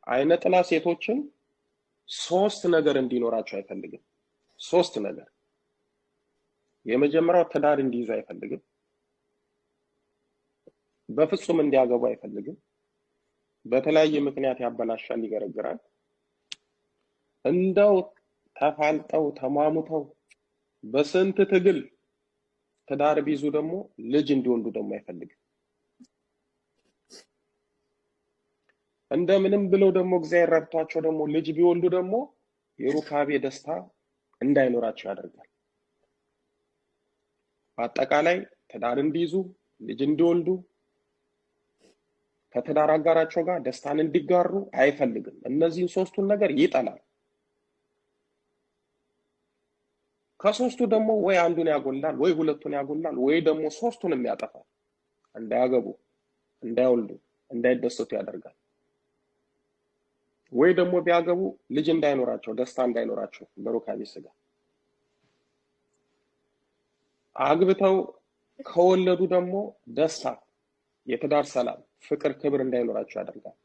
አይነ ጥላ ሴቶችን ሶስት ነገር እንዲኖራቸው አይፈልግም። ሶስት ነገር። የመጀመሪያው ትዳር እንዲይዙ አይፈልግም። በፍጹም እንዲያገቡ አይፈልግም። በተለያየ ምክንያት ያበላሻል፣ ይገረግራል። እንደው ተፋልጠው ተሟሙተው በስንት ትግል ትዳር ቢይዙ ደግሞ ልጅ እንዲወልዱ ደግሞ አይፈልግም። እንደምንም ብለው ደግሞ እግዚአብሔር ረድቷቸው ደግሞ ልጅ ቢወልዱ ደግሞ የሩካቤ ደስታ እንዳይኖራቸው ያደርጋል። በአጠቃላይ ትዳር እንዲይዙ ልጅ እንዲወልዱ ከትዳር አጋራቸው ጋር ደስታን እንዲጋሩ አይፈልግም። እነዚህን ሶስቱን ነገር ይጠላል። ከሶስቱ ደግሞ ወይ አንዱን ያጎላል፣ ወይ ሁለቱን ያጎላል፣ ወይ ደግሞ ሶስቱንም ያጠፋል። እንዳያገቡ፣ እንዳይወልዱ፣ እንዳይደሰቱ ያደርጋል። ወይ ደግሞ ቢያገቡ ልጅ እንዳይኖራቸው፣ ደስታ እንዳይኖራቸው በሩካቤ ስጋ። አግብተው ከወለዱ ደግሞ ደስታ፣ የትዳር ሰላም፣ ፍቅር፣ ክብር እንዳይኖራቸው ያደርጋል።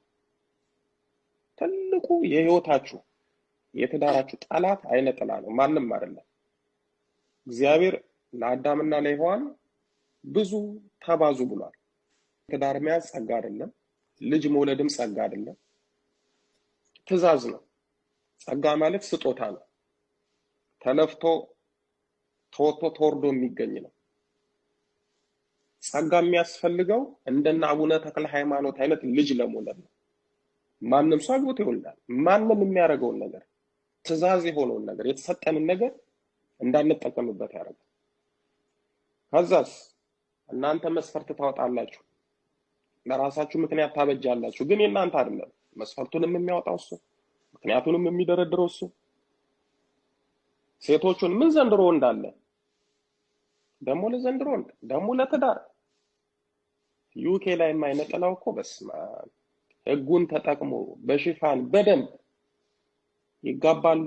ትልቁ የህይወታችሁ የትዳራችሁ ጠላት አይነ ጥላ ነው፣ ማንም አይደለም። እግዚአብሔር ለአዳምና ለሔዋን ብዙ ተባዙ ብሏል። ትዳር መያዝ ጸጋ አይደለም፣ ልጅ መውለድም ጸጋ አይደለም፣ ትእዛዝ ነው። ጸጋ ማለት ስጦታ ነው። ተለፍቶ ተወጥቶ ተወርዶ የሚገኝ ነው። ጸጋ የሚያስፈልገው እንደና አቡነ ተክለ ሃይማኖት አይነት ልጅ ለመውለድ ነው። ማንም ሰው አግብቶ ይወልዳል። ማንም የሚያደርገውን ነገር ትእዛዝ የሆነውን ነገር የተሰጠንን ነገር እንዳንጠቀምበት ያደርጋል። ከዛስ እናንተ መስፈርት ታወጣላችሁ፣ ለራሳችሁ ምክንያት ታበጃላችሁ። ግን የእናንተ አይደለም። መስፈርቱንም የሚያወጣው እሱ፣ ምክንያቱንም የሚደረድረው እሱ። ሴቶቹን ምን ዘንድሮ እንዳለ ደግሞ ለዘንድሮ ደግሞ ለትዳር ዩኬ ላይ የማይነጠላው እኮ በስማ ህጉን ተጠቅሞ በሽፋን በደንብ ይጋባሉ፣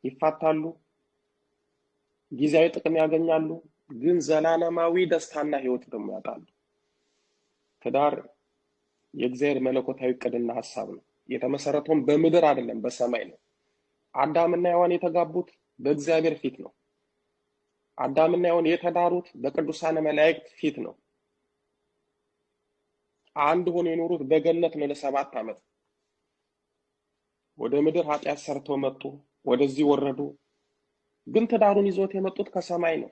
ይፋታሉ፣ ጊዜያዊ ጥቅም ያገኛሉ። ግን ዘላለማዊ ደስታና ህይወት ደግሞ ያጣሉ። ትዳር የእግዚአብሔር መለኮታዊ ዕቅድና ሐሳብ ነው። የተመሰረተውን በምድር አይደለም በሰማይ ነው። አዳምና ሔዋን የተጋቡት በእግዚአብሔር ፊት ነው። አዳምና ሔዋን የተዳሩት በቅዱሳን መላእክት ፊት ነው። አንድ ሆነው የኖሩት በገነት ነው ለ7 ዓመት። ወደ ምድር ኃጢአት ሰርተው መጡ፣ ወደዚህ ወረዱ። ግን ትዳሩን ይዞት የመጡት ከሰማይ ነው።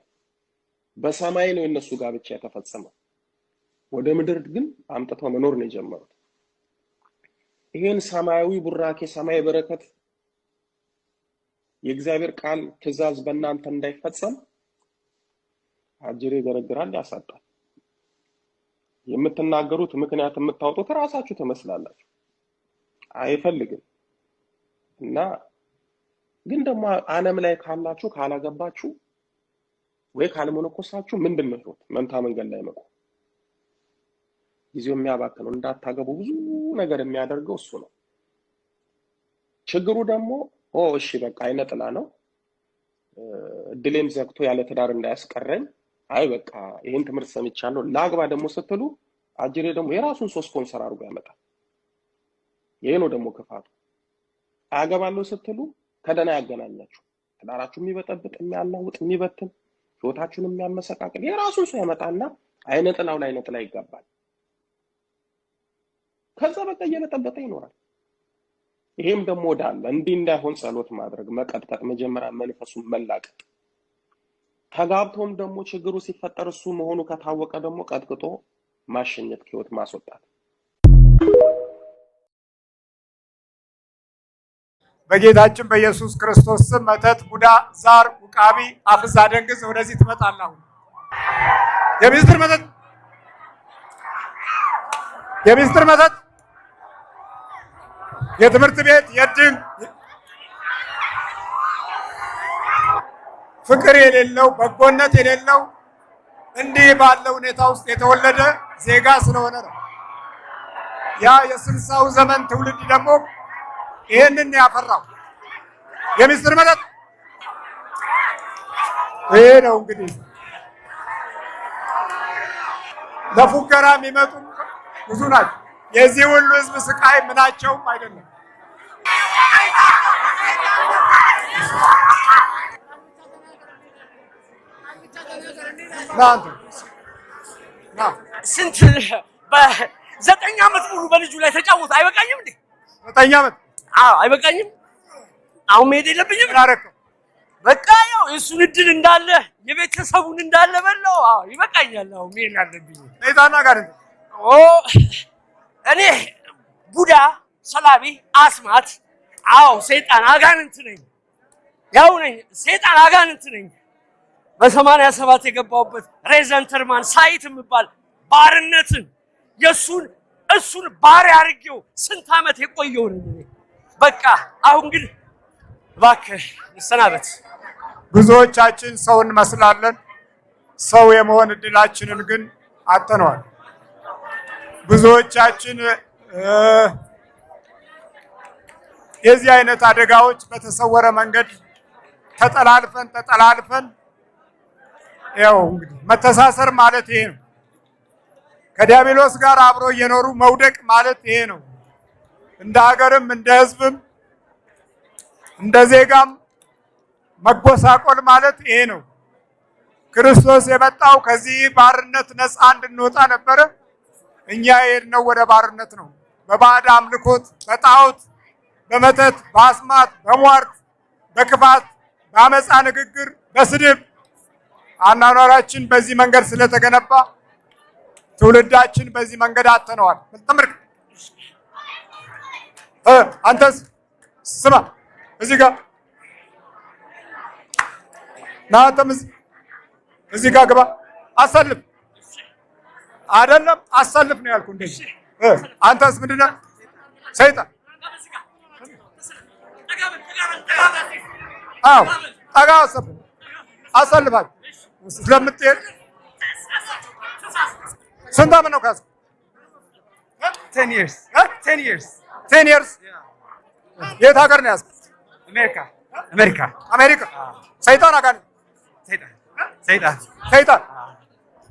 በሰማይ ነው የነሱ ጋብቻ የተፈጸመው። ወደ ምድር ግን አምጥተው መኖር ነው የጀመሩት። ይሄን ሰማያዊ ቡራኬ፣ ሰማያዊ በረከት፣ የእግዚአብሔር ቃል ትእዛዝ በእናንተ እንዳይፈጸም አጅሬ ይገረግራል፣ ያሳጣል። የምትናገሩት ምክንያት የምታወጡት ራሳችሁ ትመስላላችሁ። አይፈልግም። እና ግን ደግሞ ዓለም ላይ ካላችሁ ካላገባችሁ ወይ ካልሞነኮሳችሁ ምንድነው ህይወት? መንታ መንገድ ላይ መቆም፣ ጊዜው የሚያባክነው። እንዳታገቡ ብዙ ነገር የሚያደርገው እሱ ነው። ችግሩ ደግሞ እሺ በቃ አይነ ጥላ ነው፣ እድሌም ዘግቶ ያለ ትዳር እንዳያስቀረኝ፣ አይ በቃ ይሄን ትምህርት ሰምቻለሁ ላግባ ደግሞ ስትሉ አጅሬ ደግሞ የራሱን ሶስት ስፖንሰር አድርጎ ያመጣል። ይሄ ነው ደግሞ ክፋቱ። አገባለሁ ስትሉ ከደና ያገናኛችሁ፣ ትዳራችሁ የሚበጠብጥ፣ የሚያናውጥ፣ የሚበትን፣ ህይወታችሁን የሚያመሰቃቅል የራሱን ሰው ያመጣና አይነ ጥላው ላይ አይነ ጥላ ይጋባል። ከዛ በቃ እየበጠበጠ ይኖራል። ይሄም ደግሞ ወዳለ እንዲህ እንዳይሆን ጸሎት ማድረግ፣ መቀጥቀጥ፣ መጀመሪያ መንፈሱን መላቀቅ። ተጋብቶም ደግሞ ችግሩ ሲፈጠር እሱ መሆኑ ከታወቀ ደግሞ ቀጥቅጦ ማሸኘት፣ ህይወት ማስወጣት። በጌታችን በኢየሱስ ክርስቶስ ስም መተት፣ ቡዳ፣ ዛር፣ ውቃቢ፣ አፍዛ፣ ደንግዝ ወደዚህ ትመጣላችሁ። የሚስጥር መተት የትምህርት ቤት የድን ፍቅር የሌለው በጎነት የሌለው እንዲህ ባለ ሁኔታ ውስጥ የተወለደ ዜጋ ስለሆነ ነው። ያ የ60ው ዘመን ትውልድ ደግሞ ይሄንን ያፈራው የሚስጥር መተት ይሄ ነው። እንግዲህ ለፉገራ የሚመጡ ብዙ ናቸው። የዚህ ሁሉ ህዝብ ስቃይ ምናቸውም አይደለም። ስንት በ9 ዓመት ሙሉ በልጁ ላይ ተጫወተ። አይበቃኝም እንዴ? 9 ዓመት? አዎ አይበቃኝም? አሁን መሄድ የለብኝም? ምን አደረገው? በቃ ያው የእሱን እድል እንዳለ የቤተሰቡን እንዳለ በለው። አዎ ይበቃኛል። አሁን መሄድ አለብኝ። ሰይጣን ጋር እኔ ቡዳ፣ ሰላቢ፣ አስማት፣ አዎ ሰይጣን አጋንንት ነኝ። ያው ነኝ፣ ሰይጣን አጋንንት ነኝ። በ87 የገባሁበት ሬዘንተርማን ሳይት የሚባል ባርነትን እሱን ባሪያ አድርጌው ስንት ዓመት የቆየው ነኝ እኔ። በቃ አሁን ግን እባክህ ሰናበት። ብዙዎቻችን ሰው እንመስላለን። ሰው የመሆን እድላችንን ግን አጥተነዋል። ብዙዎቻችን የዚህ አይነት አደጋዎች በተሰወረ መንገድ ተጠላልፈን ያው እንግዲህ መተሳሰር ማለት ይሄ ነው። ከዲያብሎስ ጋር አብሮ እየኖሩ መውደቅ ማለት ይሄ ነው። እንደ ሀገርም እንደ ሕዝብም እንደ ዜጋም መጎሳቆል ማለት ይሄ ነው። ክርስቶስ የመጣው ከዚህ ባርነት ነፃ እንድንወጣ ነበረ። እኛ የሄድነው ወደ ባርነት ነው። በባዕድ አምልኮት፣ በጣዖት፣ በመተት፣ በአስማት፣ በሟርት፣ በክፋት፣ በአመፃ ንግግር፣ በስድብ አኗኗራችን በዚህ መንገድ ስለተገነባ ትውልዳችን በዚህ መንገድ አጥተነዋል። ተመልከት። አንተስ ስማ፣ እዚህ ጋር ና። አንተም እዚህ ጋር ግባ። አሰልፍ አይደለም አሰልፍ ነው ያልኩህ። እንደዚህ አንተስ ምንድን ነህ? ሰይጣን። አዎ ጠጋ አሰልፋል። ስለምትሄድ ስንት ዓመት ነው ከያዝክ? 10 years. 10 years. የት ሀገር ነው ያዝክ? አሜሪካ። ሰይጣን አጋንንት።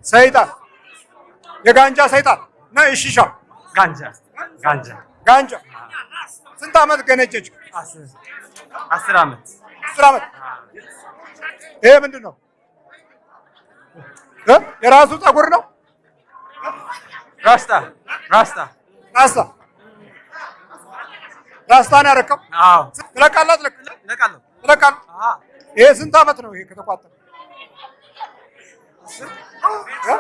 ሰይጣን የጋንጃ ሰይጣን ነው። እሺሻ ጋንጃ ስንት ዓመት ገነጀች? 10 ዓመት። ይሄ ምንድን ነው? የራሱ ፀጉር ነው። ራስታ ነው ያደረከው? አዎ። ትለቃለህ? ይሄ ስንት ዓመት ነው ይሄ ከተቋጠረ?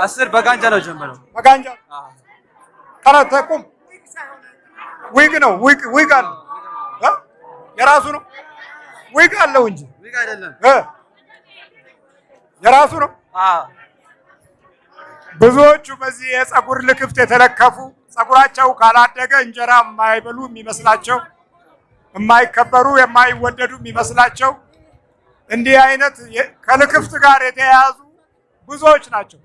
10 በጋንጃ ነው ጀመረው። በጋንጃ ተቁም። ዊግ ነው። ዊግ አለው። የራሱ ነው። ዊግ አለው እንጂ ዊግ አይደለም። የራሱ ነው። ብዙዎቹ በዚህ የፀጉር ልክፍት የተለከፉ ፀጉራቸው ካላደገ እንጀራ የማይበሉ የሚመስላቸው፣ የማይከበሩ የማይወደዱ የሚመስላቸው እንዲህ አይነት ከልክፍት ጋር የተያያዙ ብዙዎች ናቸው።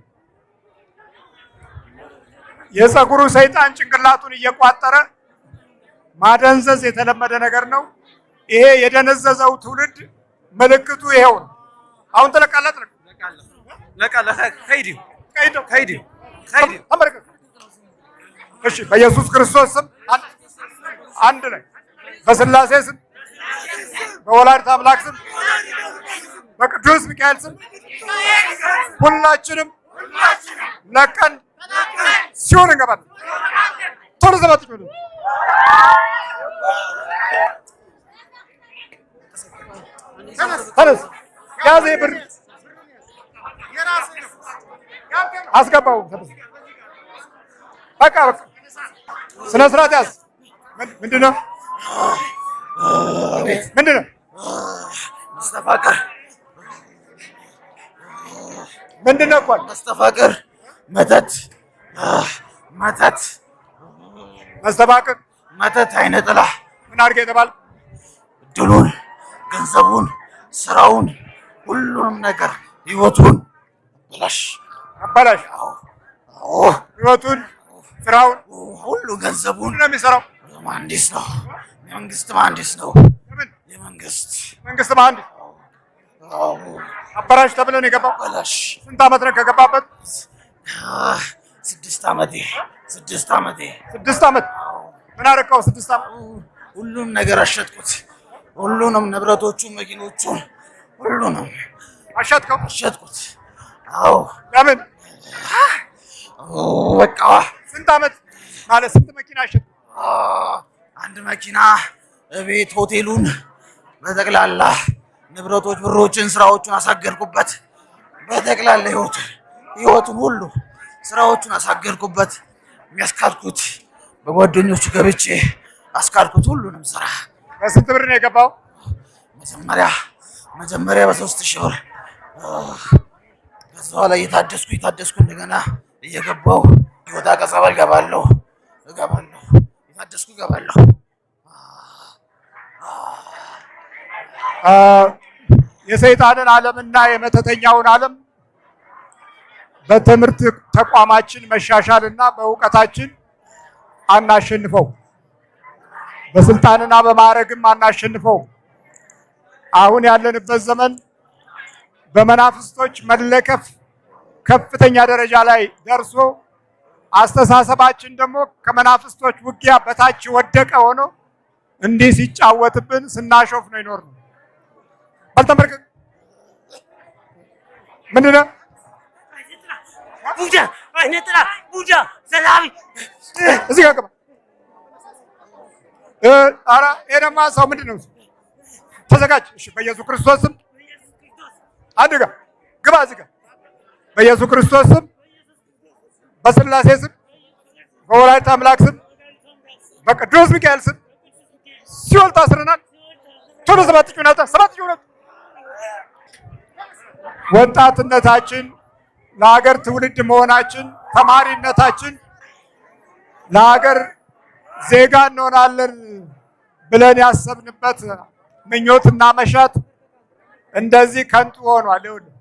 የፀጉሩ ሰይጣን ጭንቅላቱን እየቋጠረ ማደንዘዝ የተለመደ ነገር ነው። ይሄ የደነዘዘው ትውልድ ምልክቱ ይሄው ነው። አሁን ተለቃለህ? እሺ፣ በኢየሱስ ክርስቶስ ስም አንድ ላይ፣ በስላሴ ስም፣ በወላዲተ አምላክ ስም፣ በቅዱስ ሚካኤል ስም ሁላችንም ለቀን ሲሆን እንገባለን። ቶሎ ዘመጥ ተነስ፣ ያዘ ብር አስገባው። በቃ ስነ ስርዓት ያዝ። ምንድን ነው? መስተፋቅር ምንድን ነው? መስተፋቅር መተት መስተፋቅር መተት አይነ ጥላ። ምን አድርገህ የተባለ? እድሉን፣ ገንዘቡን፣ ስራውን፣ ሁሉንም ነገር ህይወቱን አበላሽ። ህይወቱን፣ ስራውን፣ ሁሉ ገንዘቡን ነው የሚሰራው። መሀንዲስ ነው። የመንግስት መሀንዲስ ነው። መንግስት መሀንዲስ አበላሽ ተብሎ ነው የገባው። ስንት ዓመት ነው ከገባበት? 6 ዓመቴ 6 ዓመቴ 6 ዓመት ምን አደረከው? 6 ዓመት ሁሉም ነገር አሸጥኩት። ሁሉንም ንብረቶቹን፣ መኪኖቹን ሁሉንም አሸጥከው? አሸጥኩት። አዎ። ለምን? በቃ ስንት ዓመት ማለት ስንት መኪና አሸጥክ? አንድ መኪና፣ ቤት፣ ሆቴሉን በጠቅላላ ንብረቶች፣ ብሮችን፣ ስራዎቹን አሳገርኩበት። በጠቅላላ ህይወቱን ሁሉ ስራዎቹን አሳገርኩበት። የሚያስካድኩት በጓደኞቹ ገብቼ አስካድኩት ሁሉንም ስራ። በስንት ብር ነው የገባው? መጀመሪያ በ3000 ብር። ከዛ በኋላ እየታደስኩ እንደገና እየገባው ወጣ ቀጸበል እገባለሁ። እየታደስኩ እገባለሁ። የሰይጣንን ዓለምና የመተተኛውን ዓለም በትምህርት ተቋማችን መሻሻልና በእውቀታችን አናሸንፈው፣ በስልጣንና በማዕረግም አናሸንፈው። አሁን ያለንበት ዘመን በመናፍስቶች መለከፍ ከፍተኛ ደረጃ ላይ ደርሶ አስተሳሰባችን ደግሞ ከመናፍስቶች ውጊያ በታች ወደቀ ሆኖ እንዲህ ሲጫወትብን ስናሾፍ ነው ይኖር ነው። አልተመረከ ምንድነው? ቡዳ አይነጥራ ቡዳ ሰላቢ እዚህ ጋር ገባ። ኧረ ይሄማ ሰው ምንድን ነው? ተዘጋጅ። እሺ፣ በኢየሱስ ክርስቶስ ስም አንድ ጋር ግባ። እዚህ ጋር በኢየሱስ ክርስቶስ ስም፣ በስላሴ ስም፣ በወላዲተ አምላክ ስም፣ በቅዱስ ሚካኤል ስም ሲኦል ታስረናል። ቶሎ ሰባት ጩኸት ወጣትነታችን ለሀገር ትውልድ መሆናችን፣ ተማሪነታችን ለሀገር ዜጋ እንሆናለን ብለን ያሰብንበት ምኞትና መሻት እንደዚህ ከንቱ ሆኗል። ይኸውልህ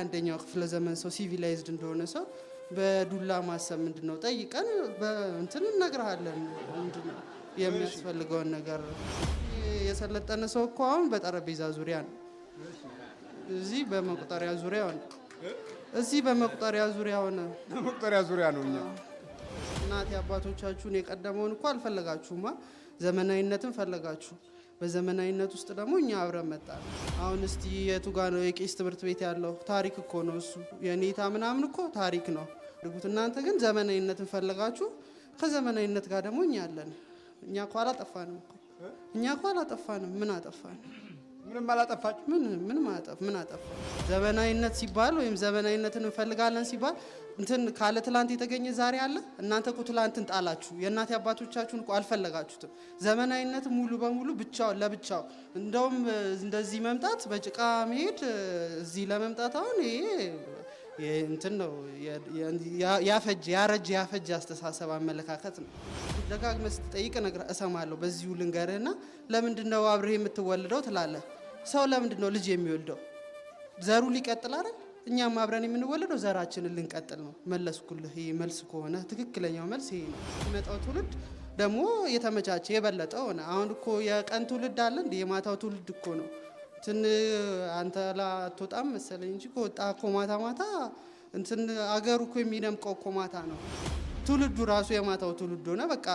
21ኛው ክፍለ ዘመን ሰው ሲቪላይዝድ እንደሆነ ሰው በዱላ ማሰብ ምንድነው ጠይቀን በእንትን እነግርሃለን ምንድነው የሚያስፈልገውን ነገር የሰለጠነ ሰው እኮ አሁን በጠረጴዛ ዙሪያ ነው እዚህ በመቁጠሪያ ዙሪያ ነው እዚህ በመቁጠሪያ ዙሪያ ነው በመቁጠሪያ ዙሪያ ነው እኛ እናት ያባቶቻችሁን የቀደመውን እኮ አልፈለጋችሁማ ዘመናዊነትን ፈለጋችሁ በዘመናዊነት ውስጥ ደግሞ እኛ አብረን መጣን አሁን እስቲ የቱ ጋር ነው የቄስ ትምህርት ቤት ያለው ታሪክ እኮ ነው እሱ የኔታ ምናምን እኮ ታሪክ ነው እናንተ ግን ዘመናዊነትን ፈለጋችሁ ከዘመናዊነት ጋር ደግሞ እኛ አለን እኛ እኮ አላጠፋንም እኛ እኮ አላጠፋንም ምን አጠፋን ምንም አላጠፋችሁ ምን አጠፋ ዘመናዊነት ሲባል ወይም ዘመናዊነትን እንፈልጋለን ሲባል እንትን ካለ ትላንት የተገኘ ዛሬ አለ እናንተ እኮ ትላንትን ጣላችሁ የእናት አባቶቻችሁን እኮ አልፈለጋችሁትም ዘመናዊነት ሙሉ በሙሉ ብቻው ለብቻው እንደውም እንደዚህ መምጣት በጭቃ መሄድ እዚህ ለመምጣት አሁን ይሄ እንትን ነው ያረጀ አስተሳሰብ አመለካከት ነው ደጋግመህ ስትጠይቅ ነገር እሰማለሁ በዚሁ ልንገርህና ለምንድነው አብረህ የምትወልደው ትላለህ ሰው ለምንድነው ልጅ የሚወልደው ዘሩ ሊቀጥል አይደል እኛም አብረን የምንወለደው ዘራችንን ልንቀጥል ነው መለስኩልህ ይሄ መልስ ከሆነ ትክክለኛው መልስ ይሄ ነው የመጣው ትውልድ ደግሞ የተመቻቸ የበለጠው ነው አሁን እኮ የቀን ትውልድ አለ እንደ የማታው ትውልድ እኮ ነው እንትን አንተ ላትወጣም መሰለኝ እንጂ ወጣ እኮ ማታ እንትን አገሩ እኮ የሚደምቀው እኮ ማታ ነው ትውልዱ ራሱ የማታው ትውልድ ሆነ በቃ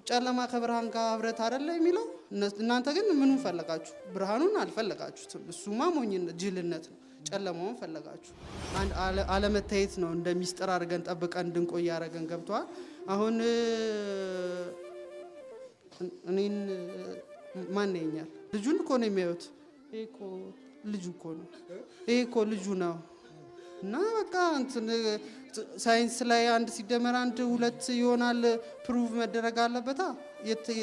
ጨለማ ከብርሃን ጋር አብረት አይደለ የሚለው እናንተ ግን ምኑን ፈለጋችሁ ብርሃኑን አልፈለጋችሁትም እሱማ ሞኝነት ጅልነት ነው ጨለማውን ፈለጋችሁ አንድ አለመታየት ነው እንደ ሚስጥር አድርገን ጠብቀን እንድንቆይ ያደረገን ገብቷል አሁን እኔን ማን ነኛል ልጁን እኮ ነው የሚያዩት እኮ ልጁ እኮ ነው እኮ ልጁ ነው እና በቃ እንትን ሳይንስ ላይ አንድ ሲደመር አንድ ሁለት ይሆናል ፕሩቭ መደረግ አለበታ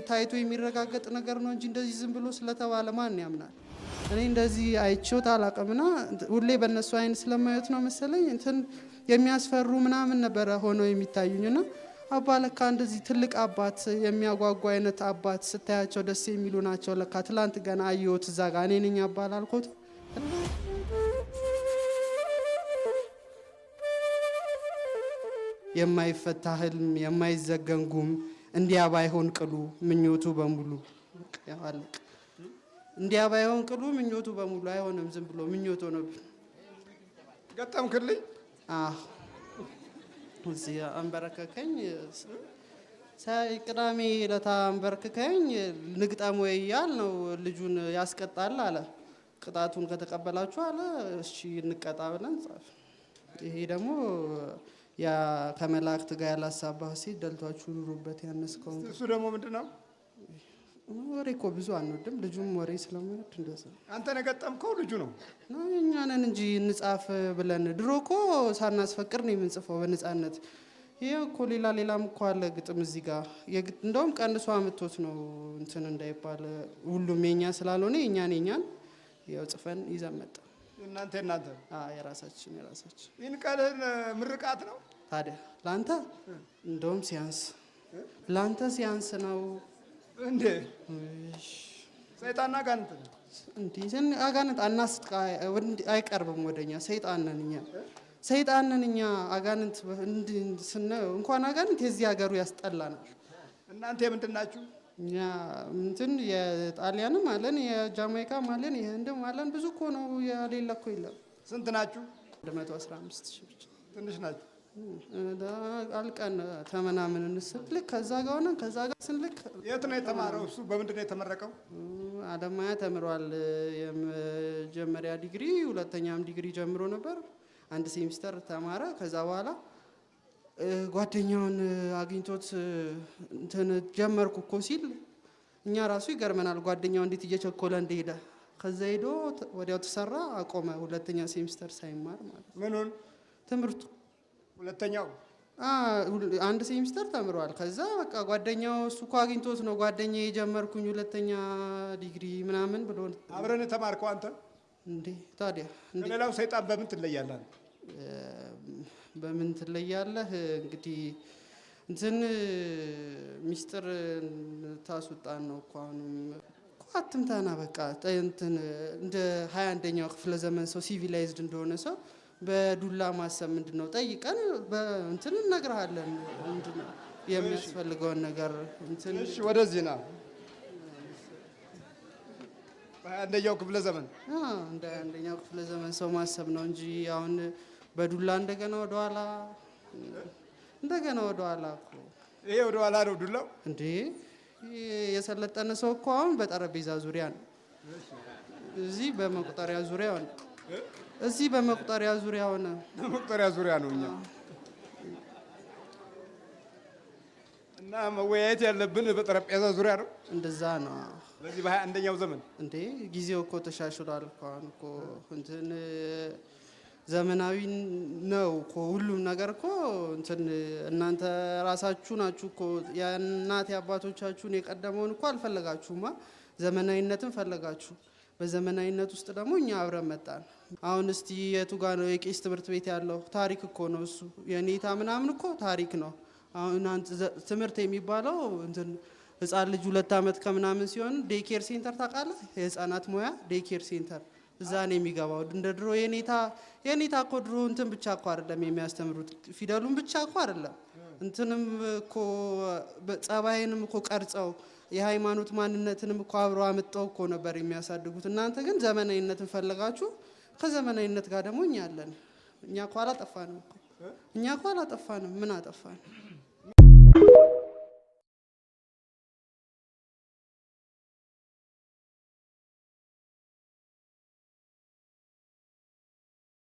ታይቶ የሚረጋገጥ ነገር ነው እንጂ እንደዚህ ዝም ብሎ ስለተባለ ማን ያምናል እኔ እንደዚህ አይቼው ታላቀምና ሁሌ በእነሱ አይን ስለማየት ነው መሰለኝ እንትን የሚያስፈሩ ምናምን ነበር ሆኖ የሚታዩኝና አባ ለካ እንደዚህ ትልቅ አባት የሚያጓጓ አይነት አባት ስታያቸው ደስ የሚሉ ናቸው ለካ ትላንት ገና አየሁት እዛ ጋር እኔ ነኝ አባል አልኩት የማይፈታ ህልም የማይዘገን ጉም እንዲያ ባይሆን ቅሉ ምኞቱ በሙሉ ያዋልቅ እንዲያ ባይሆን ቅሉ ምኞቱ በሙሉ አይሆንም ዝም ብሎ ምኞቱ ነው ገጠምክልኝ እዚህ አንበረከከኝ ቅዳሜ ለታ አንበረከከኝ ንግጠም ወይ ያል ነው ልጁን ያስቀጣል አለ ቅጣቱን ከተቀበላችሁ አለ እሺ እንቀጣ ብለን ጻፍ ይሄ ደግሞ ያ ከመላእክት ጋር ያላሳባህ ሲል ደልቷችሁ ኑሩበት ያነስከው እሱ ደግሞ ምንድነው ወሬ እኮ ብዙ አንወድም ልጁም ወሬ ስለማይወድ እንደዛ አንተ ነገጠምከው ልጁ ነው እኛ ነን እንጂ እንጻፍ ብለን ድሮ እኮ ሳናስፈቅር ነው የምንጽፈው በነጻነት ይሄው እኮ ሌላም እኮ አለ ግጥም እዚህ ጋር እንደውም ቀንሷ አምጥቶት ነው እንትን እንዳይባል ሁሉም የኛ ስላልሆነ የኛን ያው ጽፈን ይዘን መጣ እናንተ የራሳችን ይህን ቀልን ምርቃት ነው ታዲያ ላንተ እንደውም ሲያንስ ነው እንዴ ሰይጣንና አጋንንት እንዴ አጋንንት አናስጥቃ አይቀርብም ወደኛ ሰይጣን ነን እኛ አጋንንት እንኳን አጋንንት የዚህ ሀገሩ ያስጠላናል እናንተ የምንድን ናችሁ እኛ እንትን የጣሊያንም አለን የጃማይካም አለን የህንድም አለን ብዙ እኮ ነው ያሌለ እኮ የለም ስንት ናችሁ 115,000 ትንሽ ናችሁ አልቀን ተመናምን እንስልክ ከዛ ጋር ሆነን ከዛ ጋር ስንልክ የት ነው የተማረው እሱ በምንድን ነው የተመረቀው አለማያ ተምሯል የመጀመሪያ ዲግሪ ሁለተኛም ዲግሪ ጀምሮ ነበር አንድ ሴሚስተር ተማረ ከዛ በኋላ ጓደኛውን አግኝቶት እንትን ጀመርኩ እኮ ሲል እኛ ራሱ ይገርመናል ጓደኛው እንዴት እየቸኮለ እንደሄደ ከዛ ሄዶ ወዲያው ተሰራ አቆመ ሁለተኛ ሴሚስተር ሳይማር ማለት ምኑን ትምርቱ ሁለተኛው አንድ ሴሚስተር ተምሯል ከዛ በቃ ጓደኛው እሱ እኮ አግኝቶት ነው ጓደኛዬ ጀመርኩኝ ሁለተኛ ዲግሪ ምናምን ብሎ አብረን ተማርከው አንተ እንዴ ታዲያ ሌላው ሰይጣን በምን ትለያለህ በምን ትለያለህ እንግዲህ እንትን ሚስጥር ታስወጣን ነው እኮ አሁንም አትምታና በቃ እንትን እንደ 21ኛው ክፍለ ዘመን ሰው ሲቪላይዝድ እንደሆነ ሰው በዱላ ማሰብ ምንድነው? ጠይቀን በእንትን እነግርሃለን ምንድነው የሚያስፈልገውን ነገር እንትን። እሺ ወደዚህ ና። በአንደኛው ክፍለ ዘመን እንደ አንደኛው ክፍለ ዘመን ሰው ማሰብ ነው እንጂ አሁን በዱላ እንደገና ወደኋላ እኮ ይሄ ወደኋላ ነው ዱላው እንዴ? የሰለጠነ ሰው እኮ አሁን በጠረጴዛ ዙሪያ ነው። እዚህ በመቁጠሪያ ዙሪያ ሆነ። በመቁጠሪያ ዙሪያ ነው እኛ እና መወያየት ያለብን በጠረጴዛ ዙሪያ ነው። እንደዛ ነው። በዚህ በ21ኛው ዘመን እንዴ ጊዜው እኮ ተሻሽሏል እኮ አሁን እኮ እንትን ዘመናዊ ነው እኮ ሁሉም ነገር እኮ እንትን እናንተ ራሳችሁ ናችሁ እኮ የእናት አባቶቻችሁን የቀደመውን እኮ አልፈለጋችሁማ፣ ዘመናዊነትን ፈለጋችሁ። በዘመናዊነት ውስጥ ደግሞ እኛ አብረን መጣን። አሁን እስቲ የቱ ጋር ነው የቄስ ትምህርት ቤት ያለው? ታሪክ እኮ ነው እሱ። የኔታ ምናምን እኮ ታሪክ ነው። አሁን ትምህርት የሚባለው እንትን ህፃን ልጅ 2 ዓመት ከምናምን ሲሆን ዴይኬር ሴንተር ታውቃለህ? የህፃናት ሙያ ዴይኬር ሴንተር እዛ ነው የሚገባው። እንደ ድሮ የኔታ እኮ ድሮ እንትን ብቻ እኮ አይደለም የሚያስተምሩት፣ ፊደሉን ብቻ እኮ አይደለም እንትንም እኮ ጸባይንም እኮ ቀርጸው የሃይማኖት ማንነትንም እኮ አብረው አመጣው እኮ ነበር የሚያሳድጉት። እናንተ ግን ዘመናዊነትን ፈለጋችሁ። ከዘመናዊነት ጋር ደግሞ እኛ አለን። እኛ እኮ አላጠፋንም። ምን አጠፋን?